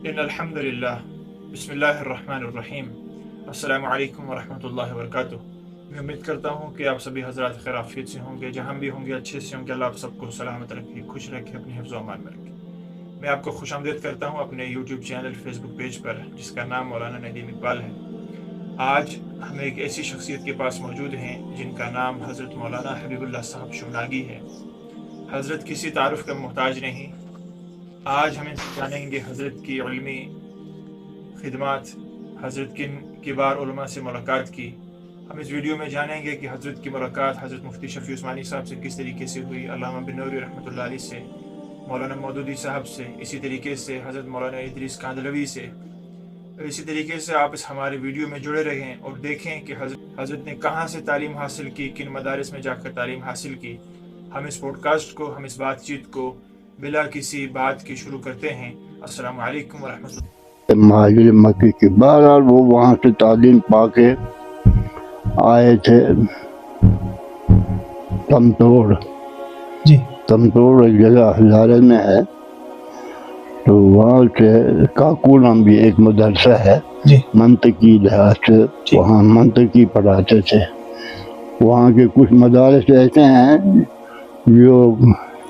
ان الحمد للہ بسم اللہ الرحمن الرحیم السلام علیکم ورحمۃ اللہ وبرکاتہ۔ میں امید کرتا ہوں کہ آپ سبھی حضرات خیر عافیت سے ہوں گے، جہاں بھی ہوں گے اچھے سے ہوں گے۔ اللہ آپ سب کو سلامت رکھے، خوش رکھے، اپنے حفظ و امان میں رکھے۔ میں آپ کو خوش آمدید کرتا ہوں اپنے یوٹیوب چینل فیس بک پیج پر، جس کا نام مولانا ندیم اقبال ہے۔ آج ہم ایک ایسی شخصیت کے پاس موجود ہیں جن کا نام حضرت مولانا حبیب اللہ صاحب شمناگی ہے۔ حضرت کسی تعارف کا محتاج نہیں۔ آج ہم جانیں گے حضرت کی علمی خدمات، حضرت کن کبار علماء سے ملاقات کی۔ ہم اس ویڈیو میں جانیں گے کہ حضرت کی ملاقات حضرت مفتی شفیع عثمانی صاحب سے کس طریقے سے ہوئی، علامہ بن نوری رحمۃ اللہ علیہ سے، مولانا مودودی صاحب سے، اسی طریقے سے حضرت مولانا ادریس کاندھلوی سے۔ اسی طریقے سے آپ اس ہمارے ویڈیو میں جڑے رہیں اور دیکھیں کہ حضرت نے کہاں سے تعلیم حاصل کی، کن مدارس میں جا کر تعلیم حاصل کی۔ ہم اس پوڈ کاسٹ کو، ہم اس بات چیت کو بلا کسی بات کے شروع کرتے ہیں۔ السلام علیکم ورحمۃ اللہ۔ مہاجر مکی کی بہرحال وہ وہاں سے تعلیم پا کے آئے تھے تمتوڑ۔ تمتوڑ ایک جگہ ہزارے میں ہے، تو وہاں سے کاکو نام بھی ایک مدرسہ ہے، منطقی لحاظ سے وہاں منطقی پڑھاتے تھے۔ وہاں کے کچھ مدارس ایسے ہیں جو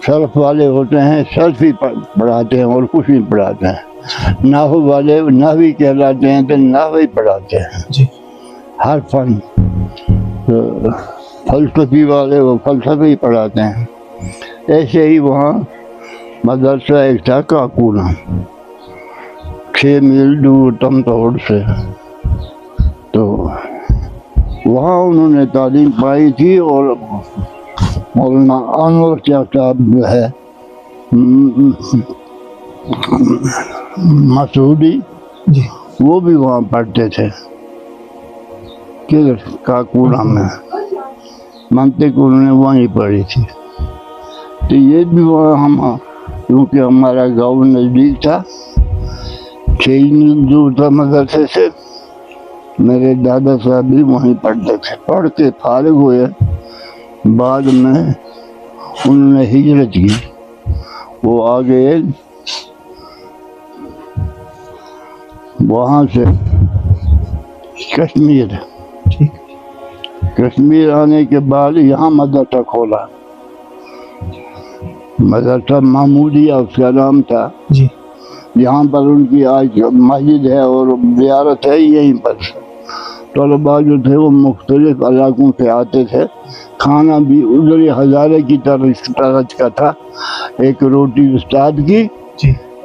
صرف والے ہوتے ہیں، صرف ہی پڑھاتے ہیں اور کچھ نہیں پڑھاتے ہیں۔ نحو والے نحوی کہلاتے ہیں تو نحوی پڑھاتے ہیں ہر فن۔ فلسفی والے وہ فلسفی پڑھاتے ہیں۔ ایسے ہی وہاں مدرسہ ایک تھا کاکونا، 6 میل دور تمتوڑ سے، تو وہاں انہوں نے تعلیم پائی تھی۔ اور مولانا انور شاہ صاحب جو ہے مسعودی، وہ بھی وہاں پڑھتے تھے کاکوڑا میں، منطق انہوں نے وہیں پڑھی تھی۔ تو یہ بھی وہاں کیونکہ ہمارا گاؤں نزدیک تھا، 6 میل دور تھا مدرسے سے۔ میرے دادا صاحب بھی وہیں پڑھتے تھے۔ پڑھ کے فارغ ہوئے، بعد میں انہوں نے ہجرت کی، وہ آگے وہاں سے کشمیر آنے کے بعد یہاں مدرسہ کھولا، مدرسہ محمودیہ اس کا نام تھا۔ یہاں پر ان کی آج مسجد ہے اور زیارت ہے یہیں پر۔ طلباء جو تھے وہ مختلف علاقوں سے آتے تھے۔ کھانا بھی ادھر ہزارے کی طرح کا تھا، ایک روٹی استاد کی،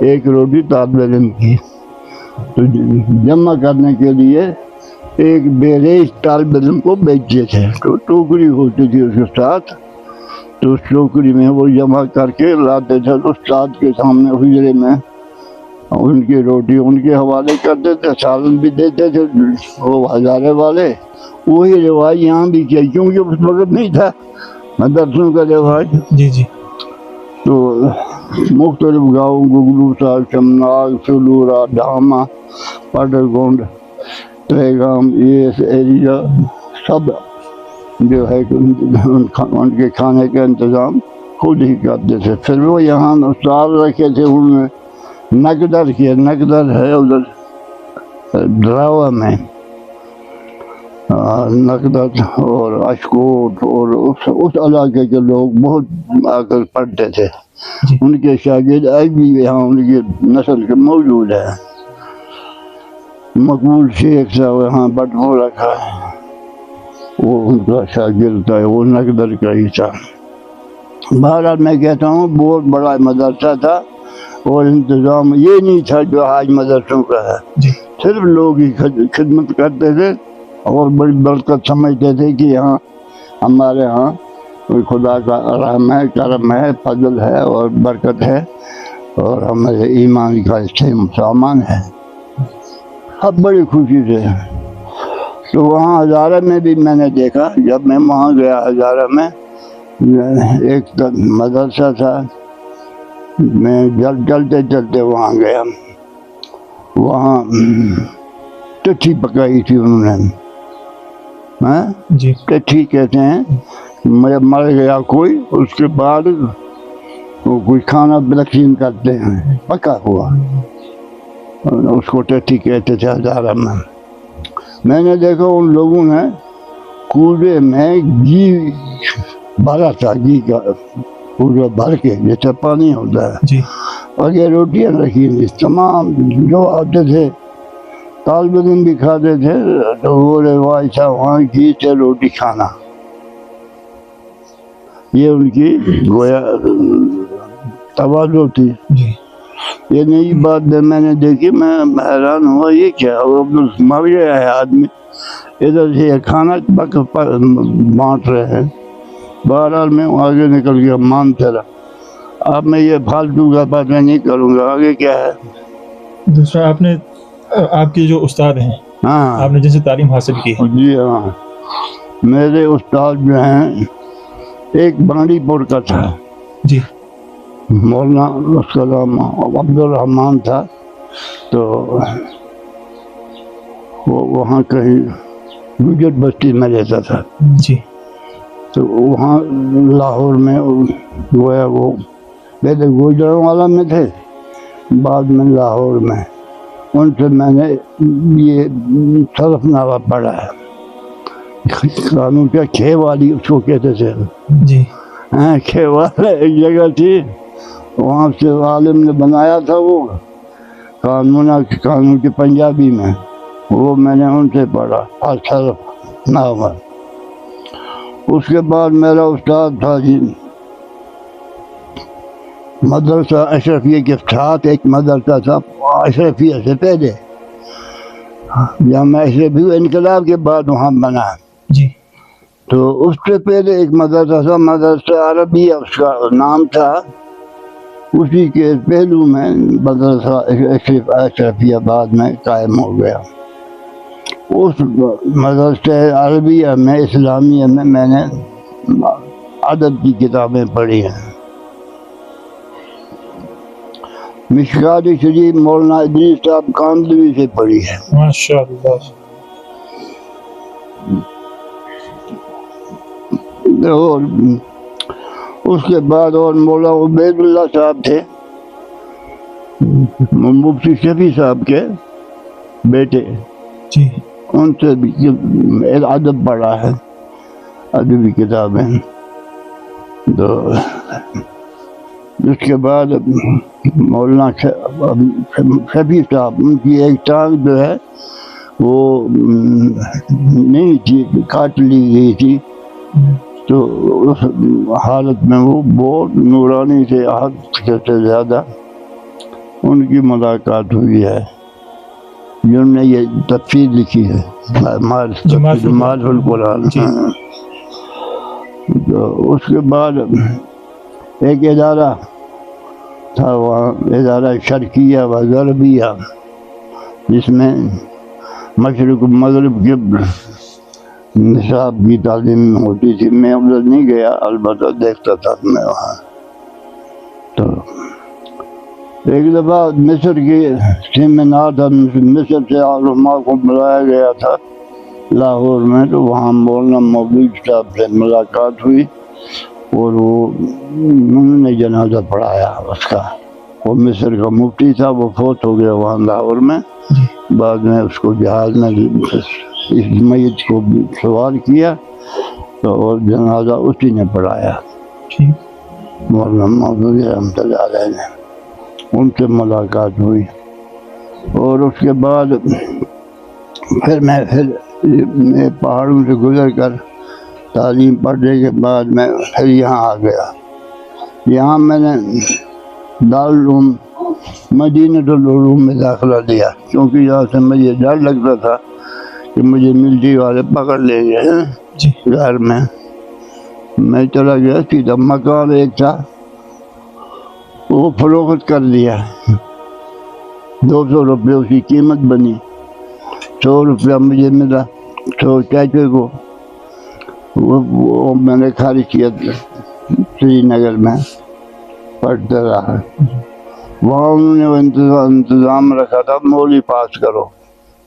ایک روٹی طالب علم کی۔ تو جمع کرنے کے لیے ایک بیریش طالب علم کو بیچتے تھے، تو ٹوکری ہوتی تھی اس کے ساتھ، تو اس ٹوکری میں وہ جمع کر کے لاتے تھے، تو استاد کے سامنے حجرے میں ان کی روٹی ان کے حوالے کرتے تھے، سالن بھی دیتے تھے وہ ہزارے والے۔ وہی رواج یہاں بھی کیا، کیونکہ اس وقت نہیں تھا مدرسوں کا رواج۔ تو مختلف گاؤں، گگلو صاحب، شمناگ، سلورا، ڈھاما، پاٹرگونڈ، تریگام، یہ ایریا سب جو ہے ان کے کھانے کا انتظام خود ہی کرتے تھے۔ پھر وہ یہاں استاد رکھے تھے، انہوں نے نقدر کیا، نقدر ہے ادھر دراوا میں، نقدر اور اشکوٹ، اور اس علاقے کے لوگ بہت آ کر پڑھتے تھے۔ ان کے شاگرد آج بھی یہاں ان کی نسل کے موجود ہے۔ مقبول شیخ صاحب یہاں بٹمو رکھا ہے، وہ ان کا شاگرد تھا، وہ نقدر کا ہی تھا۔ بہرحال میں کہتا ہوں بہت بڑا مدرسہ تھا، اور انتظام یہ نہیں تھا جو آج مدرسوں کا ہے۔ صرف لوگ ہی خدمت کرتے تھے اور بڑی برکت سمجھتے تھے کہ یہاں ہمارے ہاں خدا کا رحم ہے، کرم ہے، فضل ہے اور برکت ہے، اور ہمارے ایمان کا سامان ہے۔ اب بڑی خوشی سے تو وہاں ہزارہ میں بھی میں نے دیکھا، جب میں وہاں گیا ہزارہ میں ایک مدرسہ تھا، میں چلتے چلتے وہاں گیا، وہاں ٹٹھی پکائی تھی انہوں نے، ٹٹھی کہتے ہیں، مر گیا کوئی، اس کے بعد وہ کوئی کھانا تقسیم کرتے ہیں پکا ہوا، اس کو ٹٹی کہتے تھے ہزارہ میں نے دیکھا ان لوگوں نے کوڑے میں گھی بھرا تھا، گھی کا کوڑا بھر کے جیسے پانی ہوتا ہے جی اور یہ روٹیاں رکھی تھی، تمام جو آتے تھے طالب علم بھی کھاتے تھے، تو وہ رواج تھا وہاں گھی سے روٹی کھانا، یہ ان کی گویا تواضع تھی۔ جی یہ نئی بات میں نے دیکھی، میں حیران ہوا یہ کیا، مر گیا ہے آدمی، ادھر سے یہ کھانا بانٹ رہے ہیں۔ بہرحال میں آگے نکل گیا، مانتے رہا۔ اب میں یہ فالتو کا باتیں نہیں کروں گا، آگے کیا ہے۔ دوسرا آپ کے جو استاد ہیں، ہاں آپ نے جن سے تعلیم حاصل کی ہے، جی ہاں، میرے استاد جو ہیں ایک بانڈی پور کا تھا، جی مولانا، اس کا نام عبد الرحمان تھا، تو وہ وہاں کہیں گجر بستی میں رہتا تھا، جی تو وہاں لاہور میں گویا وہ پہلے گوجرانوالا میں تھے، بعد میں لاہور میں، ان سے میں نے یہ صرف نامہ پڑھا ہے، قانون کیا کھے والی اس کو کہتے تھے، جی ہاں کھے والا ایک جگہ تھی، وہاں سے عالم نے بنایا تھا وہ قانون کی پنجابی میں، وہ میں نے ان سے پڑھا صرف نامہ۔ اس کے بعد میرا استاد تھا جی مدرسہ اشرفیہ کے ساتھ ایک مدرسہ تھا اشرفیہ سے پہلے، جامعہ اشرفیہ انقلاب کے بعد وہاں بنا، جی تو اس سے پہلے ایک مدرسہ تھا، مدرسہ عربیہ اس کا نام تھا، اسی کے پہلو میں مدرسہ اشرفیہ بعد میں قائم ہو گیا۔ اس مدرسہ عربیہ میں اسلامیہ میں نے ادب کی کتابیں پڑھی ہیں، مشکات شریف مولانا ادریس صاحب کاندھلوی سے پڑھی ہے، ماشاء اللہ۔ اور اس کے بعد اور مولانا عبید اللہ صاحب تھے، مفتی شفیع صاحب کے بیٹے، جی ان سے بھی ادب پڑھا ہے، ادبی کتابیں۔ تو اس کے بعد مولانا شفیع صاحب، ان کی ایک ٹانگ جو ہے وہ نہیں تھی، کاٹ لی گئی تھی، تو اس حالت میں وہ بہت نورانی تھے، حد سے زیادہ۔ ان کی ملاقات ہوئی ہے، جنہوں نے یہ تفسیر لکھی ہے، معرفت القرآن۔ تو اس کے بعد ایک ادارہ تھا وہاں، ادارہ شرقیہ و غربیہ، جس میں مشرق و مغرب کے نصاب کی تعلیم ہوتی تھی۔ میں ادھر نہیں گیا، البتہ دیکھتا تھا میں وہاں۔ تو ایک دفعہ مصر کی سیمینار تھا، مصر سے علماء کو بلایا گیا تھا لاہور میں، تو وہاں مولانا مولود صاحب سے ملاقات ہوئی، اور انہوں نے جنازہ پڑھایا اس کا۔ وہ مصر کا مفتی تھا، وہ فوت ہو گیا وہاں لاہور میں، بعد میں اس کو جہاز میں اس میت کو سوار کیا، تو اور جنازہ اسی نے پڑھایا، مولانا مولود رحمۃ اللہ علیہ نے۔ ان سے ملاقات ہوئی، اور اس کے بعد پھر میں پہاڑوں سے گزر کر تعلیم پڑھنے کے بعد میں پھر یہاں آ گیا۔ یہاں میں نے دارالعلوم مدینۃ العلوم میں داخلہ لیا، کیونکہ یہاں سے مجھے ڈر لگتا تھا کہ مجھے ملٹری والے پکڑ لیں گے گھر میں۔ میں چلا گیا سیدھا، مکان ایک تھا وہ فروخت کر دیا، 200 روپے اس کی قیمت بنی، 100 روپیہ مجھے ملا، 100 چاچے کو، وہ میں نے خارج کیا سری نگر میں، پڑھتا رہا۔ وہاں انہوں نے انتظام رکھا تھا، مولوی پاس کرو،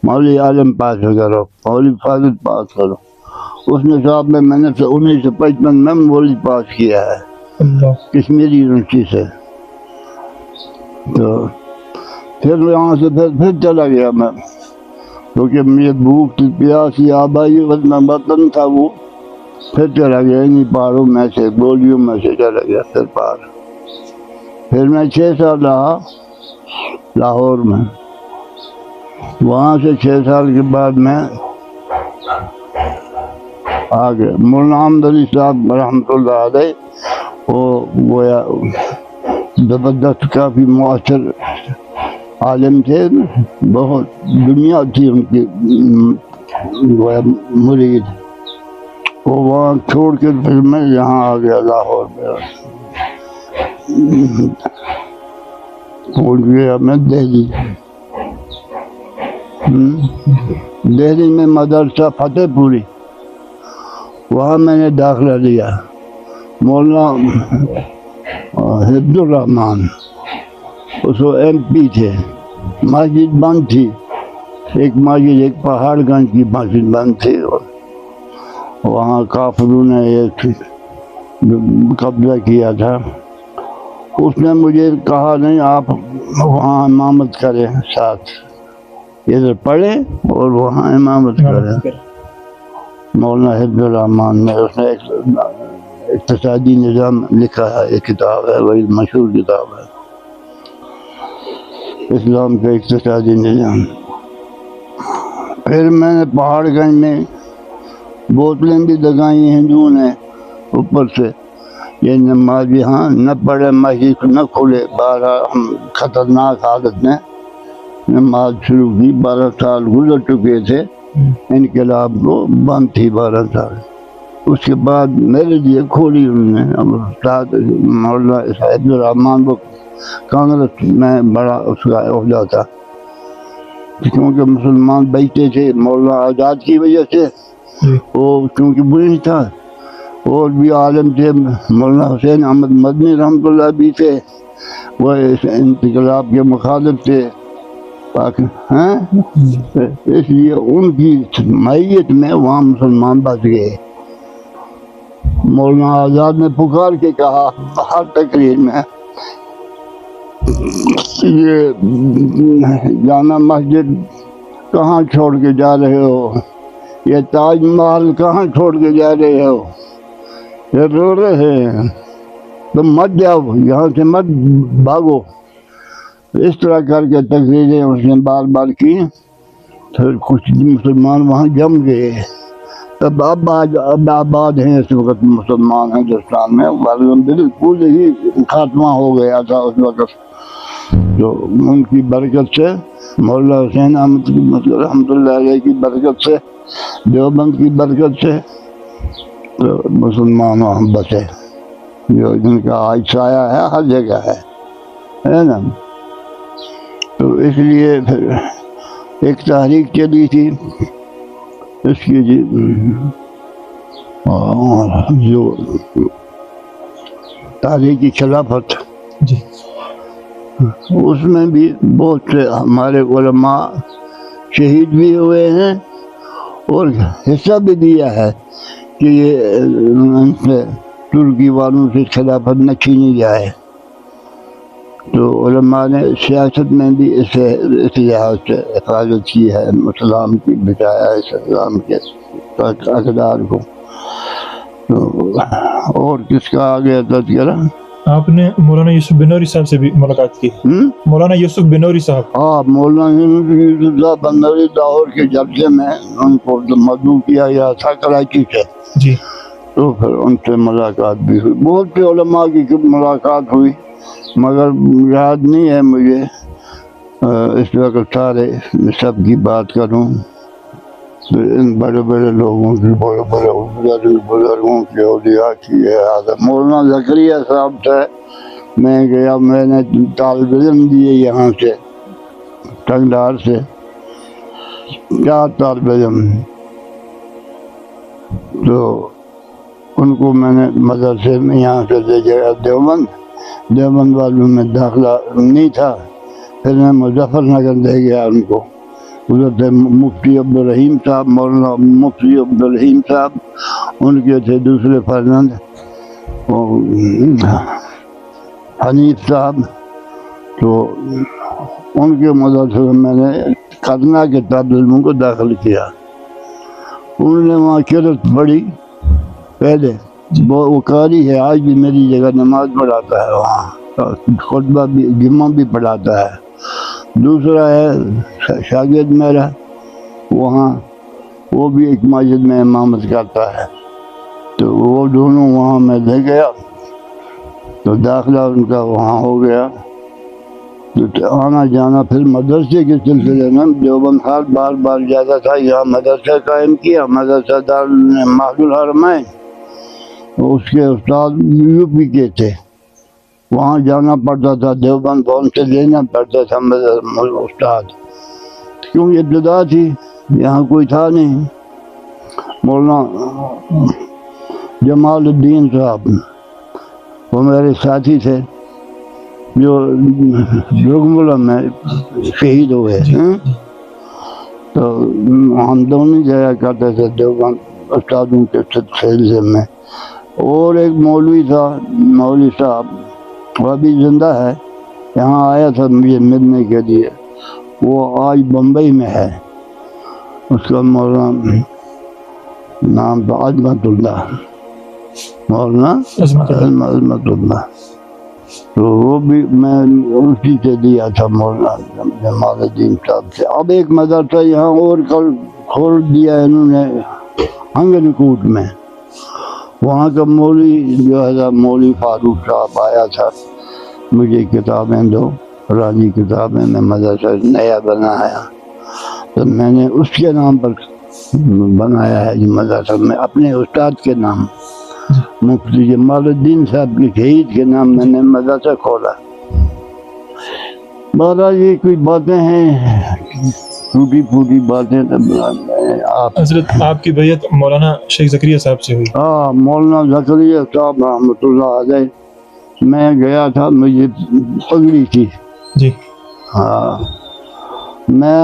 مولوی عالم پاس کرو، مولوی فاضل پاس کرو۔ اس نصاب میں میں نے 1955 میں مولوی پاس کیا ہے کشمیری یونیورسٹی سے۔ تو پھر یہاں سے پھر چلا گیا میں، کیونکہ مجھے بھوک تھی، پیاس یا آبائی وطن تھا وہ. پھر چلا گیا انہیں پہاڑوں میں سے، گولیوں میں سے چلا گیا پھر پار. پھر میں 6 سال رہا لاہور میں. وہاں سے 6 سال کے بعد میں آ گیا. مولانا احمد علی صاحب رحمۃ اللہ علیہ وہ گویا زبردست کافی مؤثر عالم تھے، بہت دنیا تھی ان کی گویا مرید. وہ وہاں چھوڑ کے پھر میں یہاں آ گیا لاہور میں. پہنچ گیا میں دہلی. دہلی میں مدرسہ فتح پوری، وہاں میں نے داخلہ لیا. مولانا حفظ الرحمان اس کو MP تھے. مسجد بند تھی، ایک مسجد، ایک پہاڑ گنج کی مسجد بند تھی. وہاں کافروں نے ایک قبضہ کیا تھا. اس نے مجھے کہا نہیں آپ وہاں امامت کریں، ساتھ ادھر پڑھیں اور وہاں امامت کریں. مولانا حفظ الرحمان نے اس نے اقتصادی نظام لکھا ہے، ایک کتاب ہے، وہی مشہور کتاب ہے، اسلام کا اقتصادی نظام. پھر میں نے پہاڑ گنج میں بوتلیں بھی لگائی ہندوؤں نے اوپر سے، یہ نماز یہاں نہ پڑھے، مسجد نہ کھلے. 12 ہم خطرناک حالت میں نماز شروع کی. 12 سال گزر چکے تھے، انقلاب کو بند تھی 12 سال. اس کے بعد میرے لیے کھولی انہوں نے. استاد مولانا حفظ الرحمان کو کانگریس میں بڑا اس کا عہدہ تھا، کیونکہ مسلمان بیٹھے تھے مولانا آزاد کی وجہ سے. وہ کیونکہ بری تھا. اور بھی عالم تھے، مولانا حسین احمد مدنی رحمۃ اللہ بھی تھے، وہ اس انقلاب کے مخالف تھے. اس لیے ان کی معیت میں وہاں مسلمان بچ گئے. مولانا آزاد نے پکار کے کہا ہر تقریر میں، یہ جامع مسجد کہاں چھوڑ کے جا رہے ہو، یہ تاج محل کہاں چھوڑ کے جا رہے ہو، یہ رو رہے ہیں، تم مت جاؤ یہاں سے، مت بھاگو. اس طرح کر کے تقریریں اس نے بار بار کی. پھر کچھ مسلمان وہاں جم گئے. اب آباد ہیں اس وقت مسلمان ہندوستان میں، بالکل ہی خاتمہ ہو گیا تھا اس وقت. تو ان کی برکت سے، مولانا حسین احمد رحمۃ اللہ علیہ کی برکت سے، دیوبند کی برکت سے تو مسلمان وہاں بسے، جو جن کا آج سایہ ہے ہر جگہ ہے نا. تو اس لیے پھر ایک تحریک چلی تھی اس کی جو تحریکی خلافت، اس میں بھی بہت سے ہمارے علماء شہید بھی ہوئے ہیں اور حصہ بھی دیا ہے کہ یہ ان سے ترکی والوں سے خلافت نہ چھینی جائے. تو علماء نے سیاست میں بھی اس لحاظ سے حفاظت کی ہے، اسلام کی بچایا ہے، اسلام کے اقدار کو. اور کس کا آ گیا تذکرہ؟ آپ نے مولانا یوسف بنوری صاحب سے بھی ملاقات کی؟ مولانا یوسف بنوری صاحب، ہاں، مولانا یوسف صاحب بنوری لاہور کے جلسے میں ان کو مدعو کیا گیا تھا کراچی سے جی. تو پھر ان سے ملاقات بھی ہوئی. بہت سے علماء کی ملاقات ہوئی، مگر یاد نہیں ہے مجھے اس وقت سارے سب کی بات کروں. ان بڑے بڑے لوگوں کی، بڑے بڑے بزرگوں کی، اولیاء کی ہے. مولانا زکریا صاحب سے میں گیا، میں نے طالب علم دیے یہاں سے ٹنگڈار سے 4 طالب علم. تو ان کو میں نے مدرسے میں یہاں سے لے گیا دیوبند والوں میں داخلہ نہیں تھا. پھر میں مظفر نگر لے گیا ان کو. ادھر تھے مفتی عبدالرحیم صاحب، مولانا مفتی عبدالرحیم صاحب، ان کے تھے دوسرے فرزند حنیف صاحب. تو ان کے مدرسے میں میں نے کرنا کے طالب علموں کو داخل کیا. انہوں نے وہاں قرأت پڑھی پہلے. وہ قاری ہے، آج بھی میری جگہ نماز پڑھاتا ہے وہاں، خطبہ بھی جمعہ بھی پڑھاتا ہے. دوسرا ہے شاگرد میرا وہاں، وہ بھی ایک مسجد میں امامت کرتا ہے. تو وہ دونوں وہاں میں لے گیا، تو داخلہ ان کا وہاں ہو گیا. تو آنا جانا پھر مدرسے کے سلسلے میں دیوبند خان بار بار جاتا تھا. یہاں مدرسہ قائم کیا، مدرسہ دارالمعہد الحرمین. اس کے استاد یو پی کے تھے، وہاں جانا پڑتا تھا. دیوبند فون سے لینا پڑتا تھا استاد، کیونکہ ابتدا تھی، یہاں کوئی تھا نہیں. مولانا جمال الدین صاحب وہ میرے ساتھی تھے جو جوگملہ میں شہید ہوئے. تو ہم دونوں جایا کرتے تھے دیوبند استادوں کے سلسلے میں. اور ایک مولوی تھا، مولوی صاحب، وہ ابھی زندہ ہے، یہاں آیا تھا مجھے ملنے کے لیے. وہ آج بمبئی میں ہے. اس کا مولانا نام تھا عظمت اللہ، مولانا عظمت اللہ. تو وہ بھی میں اسی سے دیا تھا، مولانا جمال الدین صاحب سے. اب ایک مدرسہ یہاں اور کل کھول دیا انہوں نے انگن کوٹ میں. وہاں کا مولوی جو ہے مولوی فاروق صاحب آیا تھا، مجھے کتابیں دو، پرانی کتابیں. میں مدرسہ نیا بنایا تو میں نے اس کے نام پر بنایا ہے یہ مدرسہ، میں اپنے استاد کے نام مفتی جمال الدین صاحب کے شہید کے نام میں نے مدرسہ کھولا. بہرحال یہ کوئی باتیں ہیں، ٹوٹی پھوٹی باتیں. حضرت آپ کی بیعت مولانا شیخ زکریا صاحب سے ہوئی؟ ہاں، مولانا زکریا صاحب رحمۃ اللہ علیہ. میں گیا تھا، مجھے پگڑی تھی. جی. ہاں، میں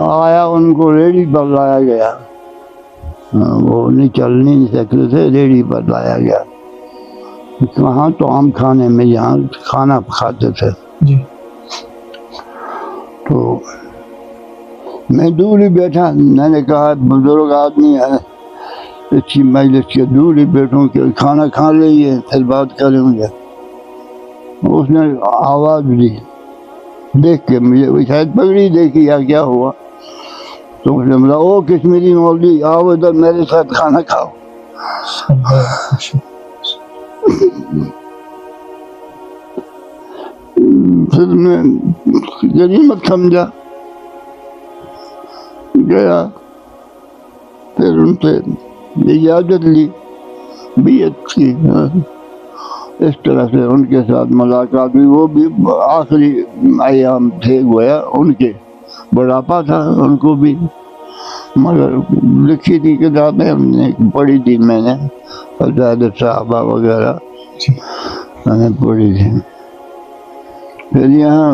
آیا، ان کو ریڑھی پر لایا گیا. وہ نہیں چل نہیں سکتے تھے، ریڑھی پر لایا گیا. وہاں تو عام کھانے میں یہاں کھانا کھاتے تھے. جی. تو میں دور ہی بیٹھا. میں نے کہا بزرگ آدمی ہے، اچھی مجلس کے دور ہی بیٹھوں کہ کھانا کھا لیجیے پھر بات کریں گے. اس نے آواز دی، دیکھ کے مجھے شاید پگڑی دیکھی یا کیا ہوا. تو اس نے بولا او کشمیری مولوی آؤ ادھر میرے ساتھ کھانا کھاؤ. پھر میں غنیمت سمجھا، گیا. پھر ان سے اجازت لی، بیعت کی. اس طرح سے ان کے ساتھ ملاقات ہوئی. وہ بھی آخری ایام تھے گویا ان کے، بڑھاپا تھا ان کو بھی. مگر لکھی تھی کتابیں ہم نے پڑھی تھی، میں نے فضائل صحابہ وغیرہ میں نے پڑھی تھی. پھر یہاں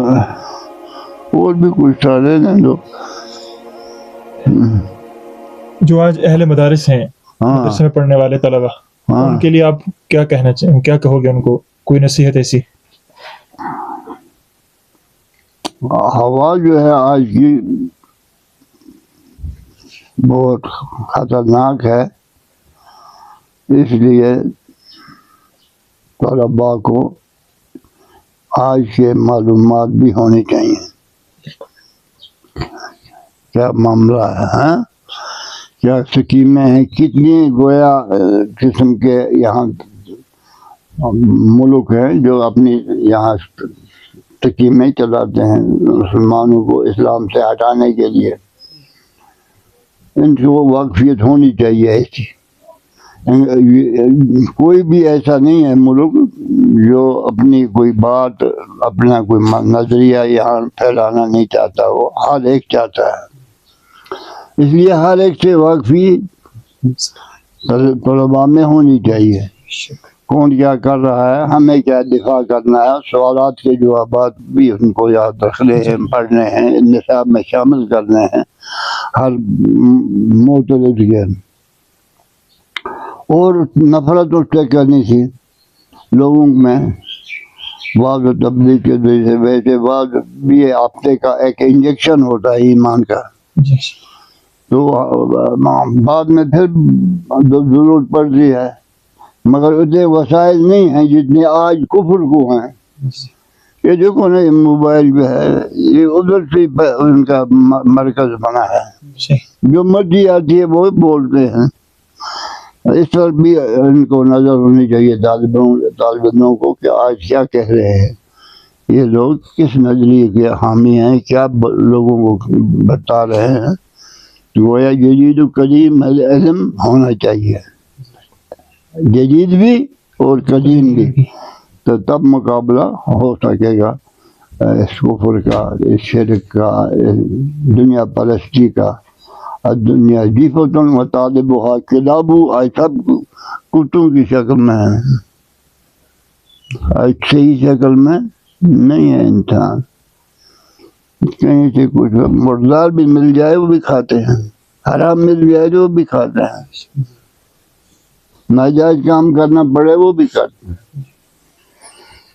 اور بھی کچھ سارے ہیں جو آج اہل مدارس ہیں، مدرسے میں پڑھنے والے طلبہ، ان کے لیے آپ کیا کہنا چاہیں، کیا کہو گے ان کو؟ کوئی نصیحت ایسی؟ ہوا جو ہے آج کی بہت خطرناک ہے، اس لیے طلباء کو آج کے معلومات بھی ہونی چاہیے. کیا معاملہ ہے، کیا سکیمیں ہیں، کتنی گویا قسم کے یہاں ملک ہیں جو اپنی یہاں سکیمیں چلاتے ہیں مسلمانوں کو اسلام سے ہٹانے کے لیے. ان کو واقفیت ہونی چاہیے ایسی. کوئی بھی ایسا نہیں ہے ملک جو اپنی کوئی بات، اپنا کوئی نظریہ یہاں پھیلانا نہیں چاہتا. وہ ہر ایک چاہتا ہے. اس لیے ہر ایک سے واقفی طلباء میں ہونی چاہیے. کون کیا کر رہا ہے، ہمیں کیا دفاع کرنا ہے. سوالات کے جوابات بھی ان کو یاد رکھنے ہیں، پڑھنے ہیں، نصاب میں شامل کرنے ہیں ہر معترض کے. اور نفرت اس سے کرنی تھی لوگوں میں بعض تبلیغ کے ویسے بعض بھی ہفتے کا ایک انجیکشن ہوتا ہے ایمان کا، جی تو بعد میں پھر ضرورت پڑتی ہے، مگر اتنے وسائل نہیں ہیں جتنے آج کفر کو ہیں۔ یہ دیکھو نا، یہ موبائل جو ہے یہ ادھر سے ان کا مرکز بنا ہے، جو مرضی آتی ہے وہ بولتے ہیں۔ اس پر بھی ان کو نظر ہونی چاہیے طالب علموں کو کہ آج کیا کہہ رہے ہیں یہ لوگ، کس نظریے کے حامی ہیں، کیا لوگوں کو بتا رہے ہیں۔ گویا جدید و قدیم علم ہونا چاہیے، جدید بھی اور قدیم بھی، تو تب مقابلہ ہو سکے گا اس کفر کا، اس شرک کا، اس دنیا پرستی کا۔ دنیا جیفت و طالبها کلاب، آج سب کتوں کی شکل میں ہے، آج صحیح شکل میں نہیں ہے انسان۔ کہیں سے کچھ مردار بھی مل جائے وہ بھی کھاتے ہیں، حرام مل جائے تو وہ بھی کھاتے ہیں، ناجائز کام کرنا پڑے وہ بھی کرتے ہیں۔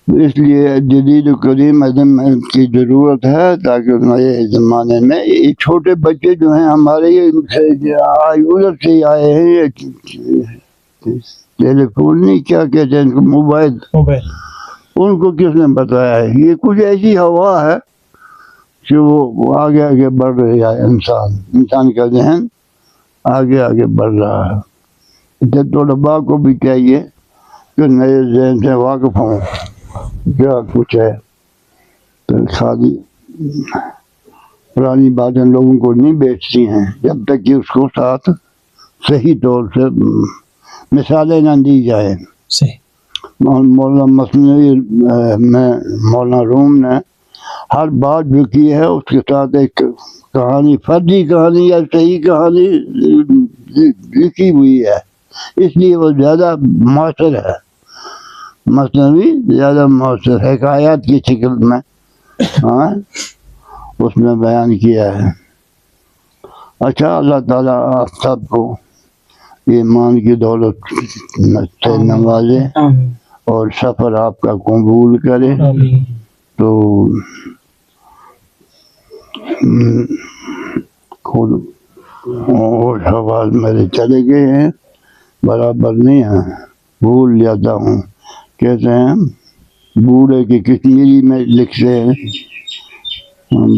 اس لیے جدید و قدیم علم کی ضرورت ہے، تاکہ نئے زمانے میں یہ چھوٹے بچے جو ہیں ہمارے، یہ ادھر سے ہی آئے ہیں، یہ ٹیلی فون نہیں کیا کہتے ہیں ان کو، موبائل، ان کو کس نے بتایا ہے؟ یہ کچھ ایسی ہوا ہے کہ وہ آگے آگے بڑھ رہا ہے، انسان کا ذہن آگے آگے بڑھ رہا ہے۔ اسے طلباء کو بھی چاہیے کہ نئے ذہن سے واقف ہوں، کیا کچھ ہے۔ تو خالی پرانی باتیں لوگوں کو نہیں بیچتی ہیں جب تک کہ اس کو ساتھ صحیح طور سے مثالیں نہ دی جائے۔ مولانا مثنوی میں مولانا روم نے ہر بات جو کی ہے اس کے ساتھ ایک کہانی، فردی کہانی یا صحیح کہانی لکھی ہوئی ہے، اس لیے وہ زیادہ مؤثر ہے۔ مثنوی زیادہ مؤثر ہے، حکایات کی شکل میں اس میں بیان کیا ہے۔ اچھا، اللہ تعالیٰ آپ سب کو ایمان کی دولت سے نوازے اور سفر آپ کا قبول کرے۔ تو خود ہوش حواس میرے چلے گئے ہیں، برابر نہیں ہیں، بھول جاتا ہوں۔ کہتے ہیں بوڑھے کی کشمیری میں لکھتے ہیں،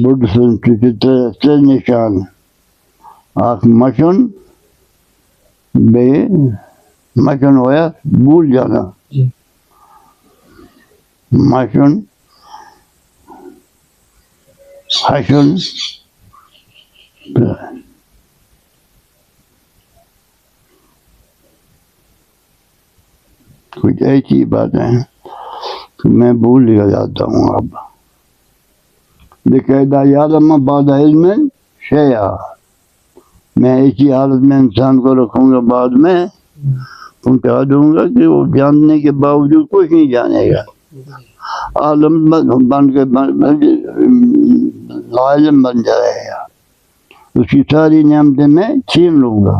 بدھ سن چتر نشان آنکھ مشن بے مشن ہویا بھول جانا، مشن حشن کچھ ایسی باتیں ہیں کہ میں بھول لیا جاتا ہوں۔ اب بقاعدہ یعلم بعد علم شیئا، میں ایسی حالت میں انسان کو رکھوں گا بعد میں پہنچا دوں گا کہ وہ جاننے کے باوجود کچھ نہیں جانے گا، عالم بن کے عالم بن جائے گا۔ اس کی ساری نعمتیں میں چھین لوں گا،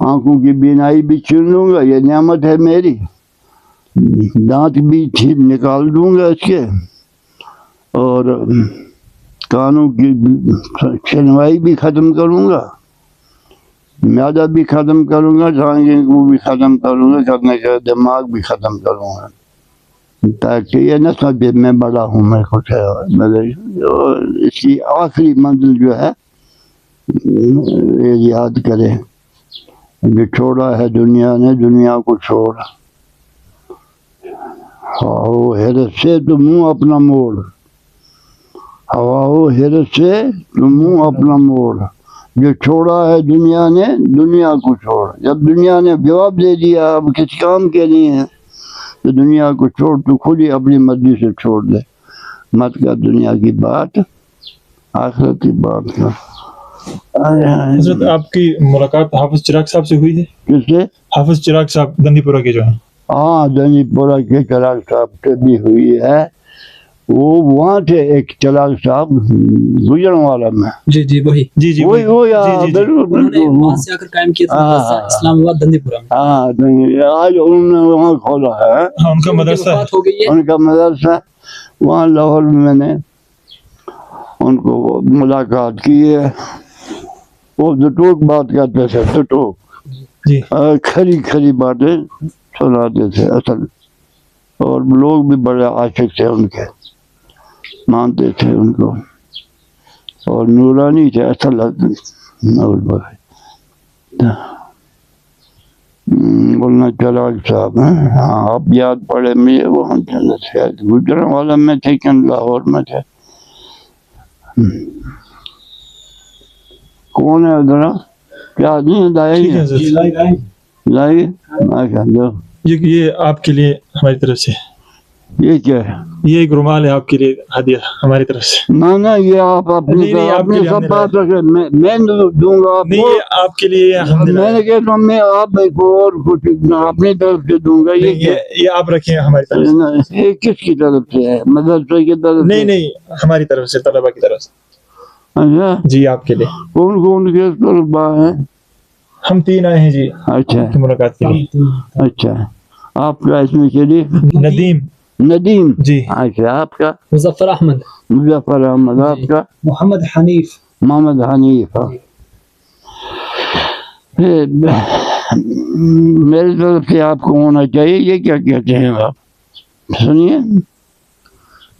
آنکھوں کی بینائی بھی چھین لوں گا، یہ نعمت ہے میری، دانت بھی نکال دوں گا اس کے، اور کانوں کی سنوائی بھی ختم کروں گا، معدہ بھی ختم کروں گا، ٹانگیں کو بھی ختم کروں گا، کرنے کا دماغ بھی ختم کروں گا، تاکہ یہ نہ سمجھے میں بڑا ہوں، میں کچھ ہے۔ اس کی آخری منزل جو ہے یہ یاد کرے، جو چھوڑا ہے دنیا نے، دنیا کو چھوڑ، ہوا حیرت سے تو منہ اپنا موڑ، ہوا حیرت سے تو منہ اپنا موڑ، جو چھوڑا ہے دنیا نے، دنیا کو چھوڑ۔ جب دنیا نے جواب دے دیا اب کس کام کے لیے ہیں، تو دنیا کو چھوڑ، تو خود ہی اپنی مرضی سے چھوڑ دے، مت کر دنیا کی بات، آخرت کی بات کر۔ حضرت آپ کی ملاقات حافظ چراغ صاحب سے ہوئی ہے؟ کس سے؟ حافظ چراغ صاحب گندی پورہ کے جو ہیں۔ ہاں، گندی پورہ کے چراغ صاحب سے بھی ہوئی ہے۔ وہ وہاں تھے ایک چراغ صاحب گجرانوالہ میں. جی جی وہی جی جی وہی بالکل انہوں نے وہاں سے آ کر قائم کیا تھا مدرسہ اسلام آباد دندی پورہ میں. ہاں آج انہوں نے وہاں کھولا ہے ہاں ان کا مدرسہ ہے. ہو گئی ہے. ان کا مدرسہ وہاں لاہور میں نے ان کو ملاقات کی ہے. وہ دٹوک بات کرتے تھے, دٹوک جی کھری کھری باتیں سناتے تھے اصل, اور لوگ بھی بڑے عاشق تھے ان کے, مانتے تھے ان کو, اور نورانی تھے اصل. بولنا چراغ صاحب ہیں, ہاں آپ یاد پڑے مجھے, وہاں شاید گجرانوالہ میں تھے کہ لاہور میں تھے. کون ہے ادھر, کیا نہیں لائے یہ آپ کے لیے ہماری طرف سے, یہ کیا ہے؟ یہ ایک رومال ہے آپ کے لیے ہدیہ ہماری طرف سے. نہ یہ آپ اپنے سب بات رکھیں, میں دوں گا نہیں, یہ آپ کے لیے میں نے کہا میں آپ کو اور کچھ اپنی طرف سے دوں گا. یہ آپ رکھیں ہماری طرف سے. یہ کس کی طرف سے ہے, مدرسے کی طرف سے؟ نہیں ہماری طرف سے, طلبہ کی طرف سے. اچھا جی آپ کے لیے. کون کے طلبہ ہیں؟ ہم 3 آئے ہیں جی. اچھا ملاقات کے لیے. اچھا, آپ کا اس میں چلیے ندیم جی. اچھا, آپ کا مظفر احمد. مظفر احمد. آپ کا محمد حنیف. محمد حنیف. میری طرف سے آپ کو ہونا چاہیے. یہ کیا کہتے ہیں آپ, سنیے,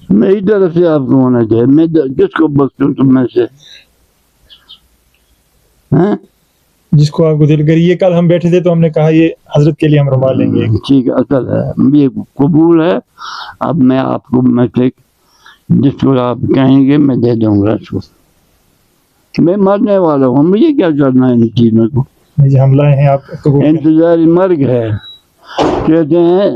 میری طرف سے آپ کو ہونا چاہیے. میں کس کو بخشوں تم میں سے, جس کو آپ کو دل کری. یہ کل ہم بیٹھے تھے تو ہم نے کہا یہ حضرت کے لیے ہم رومال لیں گے. ٹھیک ہے, اصل ہے, یہ قبول ہے. اب میں آپ کو میں سے جس کو آپ کہیں گے میں دے دوں گا اس کو. میں مرنے والا ہوں, مجھے کیا کرنا ہے ان چیزوں کو. ہم لائے ہیں, آپ قبول. انتظار مرگ ہے کہتے ہیں.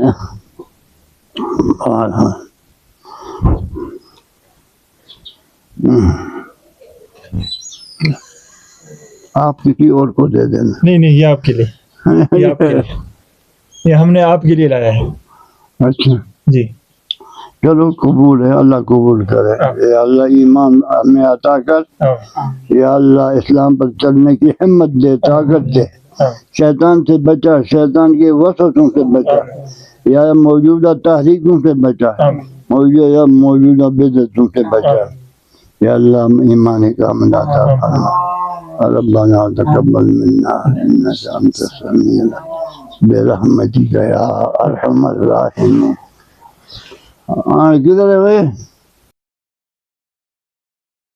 آپ کسی اور کو دے دینا. نہیں یہ آپ کے لیے, یہ آپ کے لیے, یہ ہم نے آپ کے لیے لایا ہے. اچھا جی, چلو قبول ہے, اللہ قبول کرے. یا اللہ ایمان ہمیں عطا کر, یا اللہ اسلام پر چلنے کی ہمت دے, طاقت دے. شیطان سے بچا, شیطان کے وسوسوں سے بچا, یا موجودہ تحریکوں سے بچا, موجودہ بدعتوں سے بچا. یا اللہ ایمان کامل عطا فرما. ربنا تقبل منا انك انت السميع العليم برحمتك يا ارحم الراحمين. کدھر ہے بھائی؟